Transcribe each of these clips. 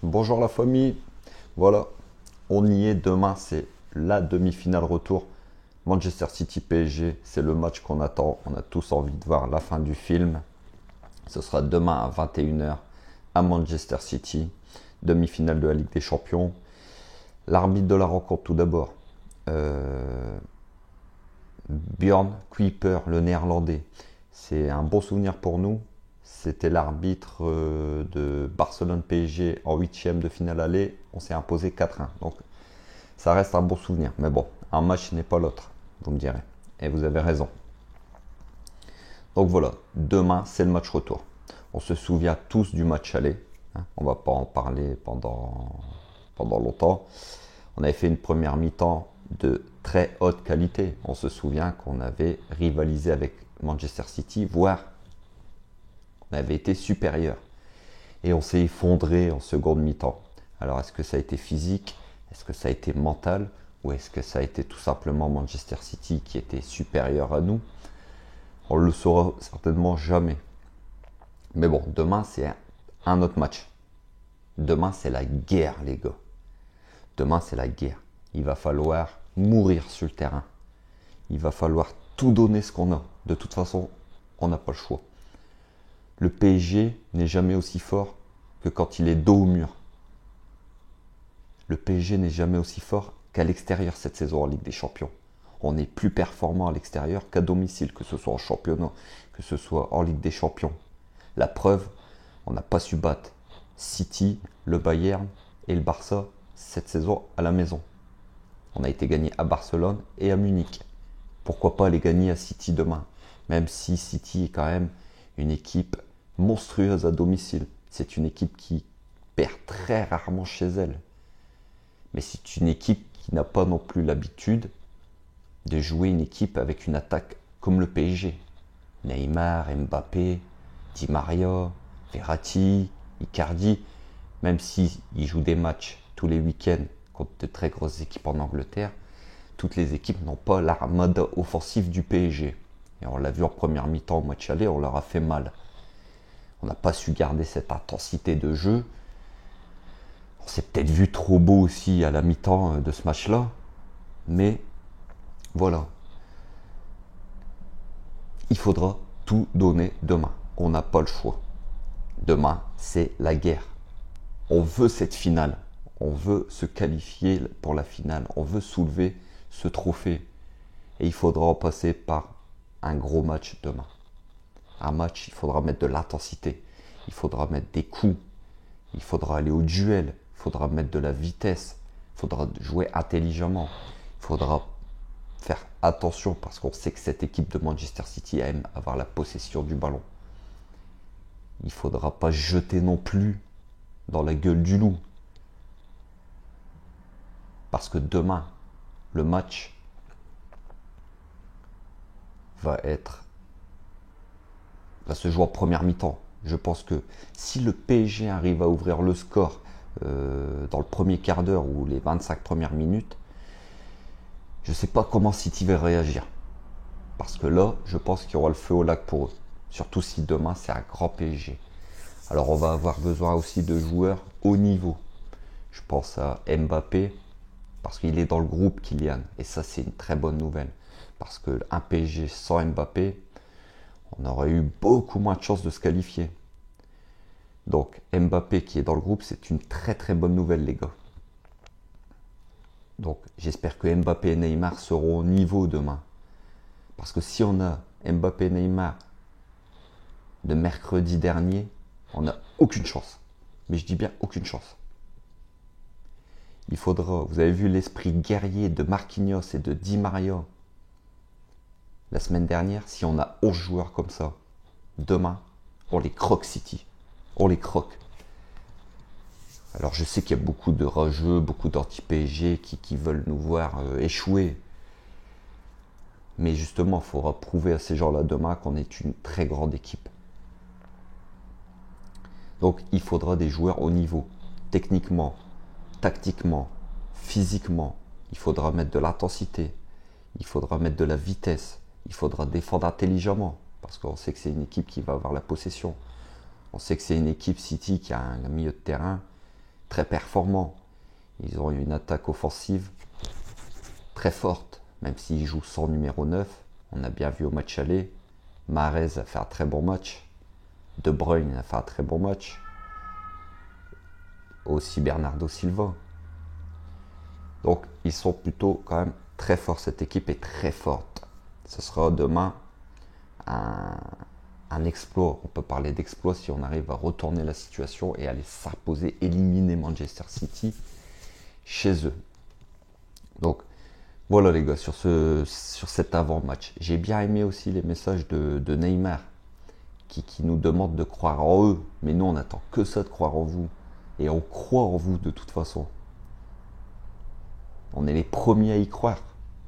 Bonjour la famille. Voilà, on y est. Demain, c'est la demi-finale retour. Manchester City PSG, c'est le match qu'on attend. On a tous envie de voir la fin du film. Ce sera demain à 21 h à Manchester City. Demi-finale de la Ligue des Champions. L'arbitre de la rencontre, tout d'abord. Björn Kuiper, le néerlandais. C'est un bon souvenir pour nous. C'était l'arbitre de Barcelone-PSG en huitième de finale aller. On s'est imposé 4-1. Donc ça reste un bon souvenir. Mais bon, un match n'est pas l'autre, vous me direz. Et vous avez raison. Donc voilà, demain c'est le match retour. On se souvient tous du match aller. On ne va pas en parler pendant longtemps. On avait fait une première mi-temps de très haute qualité. On se souvient qu'on avait rivalisé avec Manchester City, voire on avait été supérieur. Et on s'est effondré en seconde mi-temps. Alors est-ce que ça a été physique? Est-ce que ça a été mental? Ou est-ce que ça a été tout simplement Manchester City qui était supérieur à nous? On ne le saura certainement jamais. Mais bon, demain c'est un autre match. Demain c'est la guerre les gars. Demain c'est la guerre. Il va falloir mourir sur le terrain. Il va falloir tout donner ce qu'on a. De toute façon, on n'a pas le choix. Le PSG n'est jamais aussi fort que quand il est dos au mur. Le PSG n'est jamais aussi fort qu'à l'extérieur cette saison en Ligue des Champions. On est plus performant à l'extérieur qu'à domicile, que ce soit en championnat, que ce soit en Ligue des Champions. La preuve, on n'a pas su battre City, le Bayern et le Barça cette saison à la maison. On a été gagné à Barcelone et à Munich. Pourquoi pas aller gagner à City demain? Même si City est quand même une équipe monstrueuse à domicile. C'est une équipe qui perd très rarement chez elle. Mais c'est une équipe qui n'a pas non plus l'habitude de jouer une équipe avec une attaque comme le PSG. Neymar, Mbappé, Di Maria, Verratti, Icardi, même s'ils jouent des matchs tous les week-ends contre de très grosses équipes en Angleterre, toutes les équipes n'ont pas l'armada offensive du PSG. Et on l'a vu en première mi-temps au match aller, on leur a fait mal. On n'a pas su garder cette intensité de jeu. On s'est peut-être vu trop beau aussi à la mi-temps de ce match-là. Mais voilà. Il faudra tout donner demain. On n'a pas le choix. Demain, c'est la guerre. On veut cette finale. On veut se qualifier pour la finale. On veut soulever ce trophée. Et il faudra en passer par un gros match demain. Un match, il faudra mettre de l'intensité. Il faudra mettre des coups. Il faudra aller au duel. Il faudra mettre de la vitesse. Il faudra jouer intelligemment. Il faudra faire attention parce qu'on sait que cette équipe de Manchester City aime avoir la possession du ballon. Il ne faudra pas jeter non plus dans la gueule du loup. Parce que demain, le match va se jouer en première mi-temps. Je pense que si le PSG arrive à ouvrir le score dans le premier quart d'heure ou les 25 premières minutes, je ne sais pas comment City va réagir. Parce que là, je pense qu'il y aura le feu au lac pour eux. Surtout si demain, c'est un grand PSG. Alors, on va avoir besoin aussi de joueurs haut niveau. Je pense à Mbappé, parce qu'il est dans le groupe Kylian. Et ça, c'est une très bonne nouvelle. Parce qu'un PSG sans Mbappé, on aurait eu beaucoup moins de chances de se qualifier. Donc, Mbappé qui est dans le groupe, c'est une très très bonne nouvelle, les gars. Donc, j'espère que Mbappé et Neymar seront au niveau demain. Parce que si on a Mbappé et Neymar de mercredi dernier, on n'a aucune chance. Mais je dis bien aucune chance. Il faudra, vous avez vu l'esprit guerrier de Marquinhos et de Di Maria la semaine dernière. Si on a 11 joueurs comme ça, demain, on les croque City. On les croque. Alors je sais qu'il y a beaucoup de rageux, beaucoup d'anti-PSG qui veulent nous voir échouer. Mais justement, il faudra prouver à ces gens-là demain qu'on est une très grande équipe. Donc il faudra des joueurs au niveau, techniquement, tactiquement, physiquement. Il faudra mettre de l'intensité, il faudra mettre de la vitesse, il faudra défendre intelligemment. Parce qu'on sait que c'est une équipe qui va avoir la possession. On sait que c'est une équipe City qui a un milieu de terrain très performants. Ils ont une attaque offensive très forte, même s'ils jouent sans numéro 9. On a bien vu au match aller. Mahrez a fait un très bon match. De Bruyne a fait un très bon match. Aussi Bernardo Silva. Donc ils sont plutôt quand même très forts. Cette équipe est très forte. Ce sera demain un exploit. On peut parler d'exploit si on arrive à retourner la situation et aller s'imposer, éliminer Manchester City chez eux. Donc voilà les gars, sur cet avant-match. J'ai bien aimé aussi les messages de Neymar qui nous demande de croire en eux. Mais nous on n'attend que ça, de croire en vous. Et on croit en vous de toute façon. On est les premiers à y croire.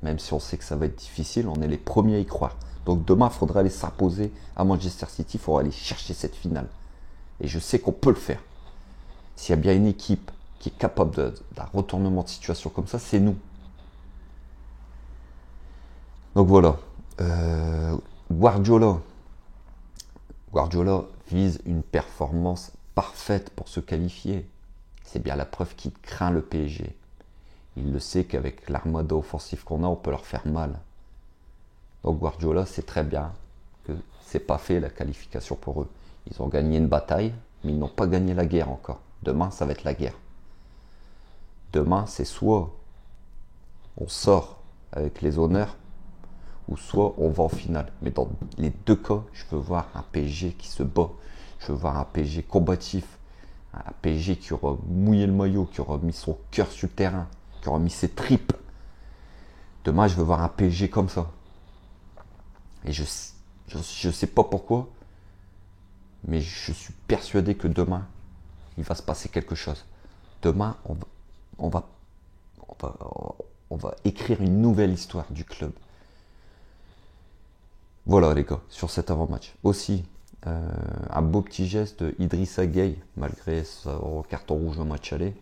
Même si on sait que ça va être difficile, on est les premiers à y croire. Donc demain, il faudra aller s'imposer à Manchester City. Il faudra aller chercher cette finale. Et je sais qu'on peut le faire. S'il y a bien une équipe qui est capable d'un retournement de situation comme ça, c'est nous. Donc voilà. Guardiola vise une performance parfaite pour se qualifier. C'est bien la preuve qu'il craint le PSG. Il le sait qu'avec l'armada offensif qu'on a, on peut leur faire mal. Donc Guardiola sait très bien que c'est pas fait la qualification pour eux. Ils ont gagné une bataille, mais ils n'ont pas gagné la guerre encore. Demain, ça va être la guerre. Demain, c'est soit on sort avec les honneurs, ou soit on va en finale. Mais dans les deux cas, je veux voir un PSG qui se bat. Je veux voir un PSG combatif. Un PSG qui aura mouillé le maillot, qui aura mis son cœur sur le terrain, qui aura mis ses tripes. Demain, je veux voir un PSG comme ça. Et je sais pas pourquoi, mais je suis persuadé que demain, il va se passer quelque chose. Demain, on va écrire une nouvelle histoire du club. Voilà les gars, sur cet avant-match. Aussi, un beau petit geste de Idrissa Gueye, malgré son carton rouge au match aller.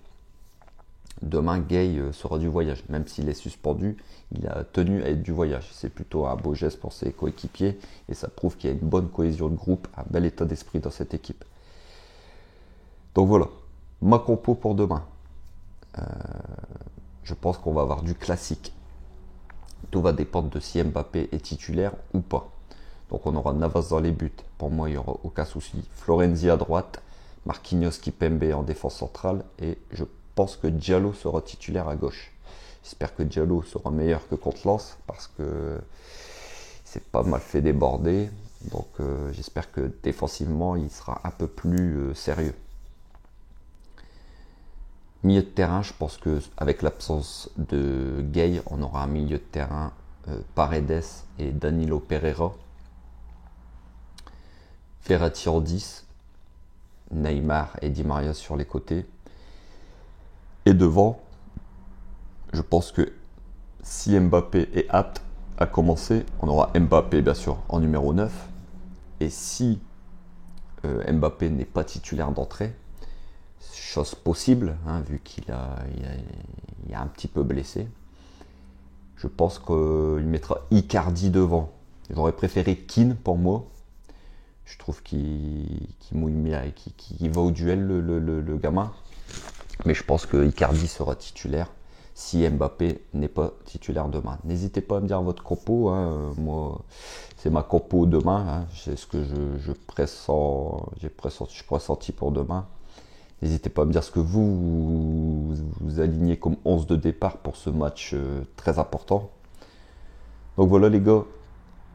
Demain, Gueye sera du voyage. Même s'il est suspendu, il a tenu à être du voyage. C'est plutôt un beau geste pour ses coéquipiers et ça prouve qu'il y a une bonne cohésion de groupe, un bel état d'esprit dans cette équipe. Donc voilà, ma compo pour demain. Je pense qu'on va avoir du classique. Tout va dépendre de si Mbappé est titulaire ou pas. Donc on aura Navas dans les buts. Pour moi, il n'y aura aucun souci. Florenzi à droite, Marquinhos Kimpembe en défense centrale et je pense que Diallo sera titulaire à gauche. J'espère que Diallo sera meilleur que contre Lens parce que c'est pas mal fait déborder. Donc j'espère que défensivement, il sera un peu plus sérieux. Milieu de terrain, je pense qu'avec l'absence de Gueye, on aura un milieu de terrain Paredes et Danilo Pereira. Verratti en 10, Neymar et Di Maria sur les côtés. Et devant, je pense que si Mbappé est apte à commencer, on aura Mbappé bien sûr en numéro 9. Et si Mbappé n'est pas titulaire d'entrée, chose possible, hein, vu qu'il est un petit peu blessé, je pense qu'il mettra Icardi devant. J'aurais préféré Keane pour moi. Je trouve qu'il mouille bien et qu'il va au duel le gamin. Mais je pense que Icardi sera titulaire si Mbappé n'est pas titulaire demain. N'hésitez pas à me dire votre compo. Hein. Moi, c'est ma compo demain. Hein. C'est ce que je pressens, j'ai pressenti pour demain. N'hésitez pas à me dire ce que vous alignez comme 11 de départ pour ce match très important. Donc voilà les gars,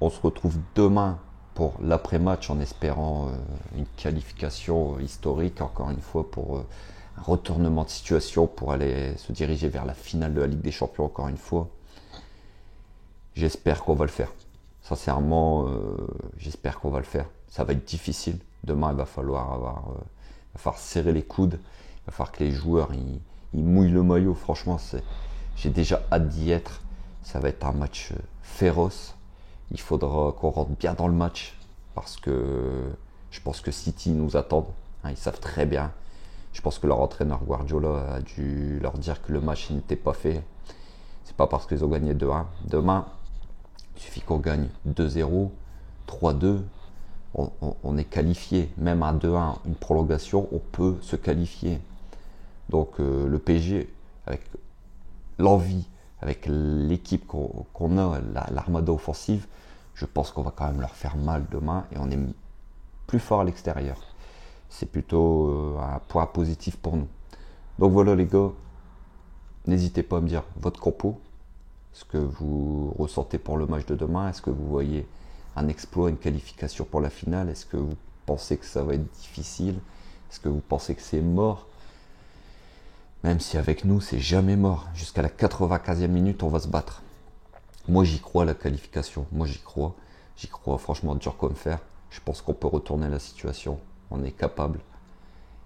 on se retrouve demain pour l'après-match en espérant une qualification historique, encore une fois, pour un retournement de situation, pour aller se diriger vers la finale de la Ligue des Champions, encore une fois. J'espère qu'on va le faire. Sincèrement, j'espère qu'on va le faire. Ça va être difficile. Demain, il va falloir serrer les coudes. Il va falloir que les joueurs ils mouillent le maillot. Franchement, j'ai déjà hâte d'y être. Ça va être un match féroce. Il faudra qu'on rentre bien dans le match parce que je pense que City nous attendent. Hein, ils savent très bien. Je pense que leur entraîneur Guardiola a dû leur dire que le match n'était pas fait. C'est pas parce qu'ils ont gagné 2-1. Demain, il suffit qu'on gagne 2-0, 3-2. On est qualifié. Même à 2-1, une prolongation, on peut se qualifier. Donc le PSG, avec l'envie, avec l'équipe qu'on a, l'armada offensive, je pense qu'on va quand même leur faire mal demain et on est plus fort à l'extérieur. C'est plutôt un point positif pour nous. Donc voilà les gars, n'hésitez pas à me dire votre compo, ce que vous ressentez pour le match de demain. Est-ce que vous voyez un exploit, une qualification pour la finale? Est-ce que vous pensez que ça va être difficile? Est-ce que vous pensez que c'est mort? Même si avec nous, c'est jamais mort. Jusqu'à la 95e minute, on va se battre. Moi, j'y crois à la qualification. Moi, j'y crois. J'y crois franchement dur comme fer. Je pense qu'on peut retourner la situation. On est capable.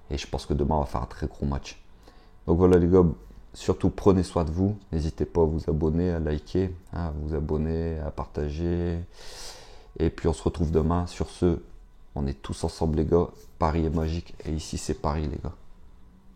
Et je pense que demain, on va faire un très gros match. Donc voilà les gars, surtout prenez soin de vous. N'hésitez pas à vous abonner, à liker, à vous abonner, à partager. Et puis on se retrouve demain. Sur ce, on est tous ensemble les gars. Paris est magique. Et ici, c'est Paris les gars.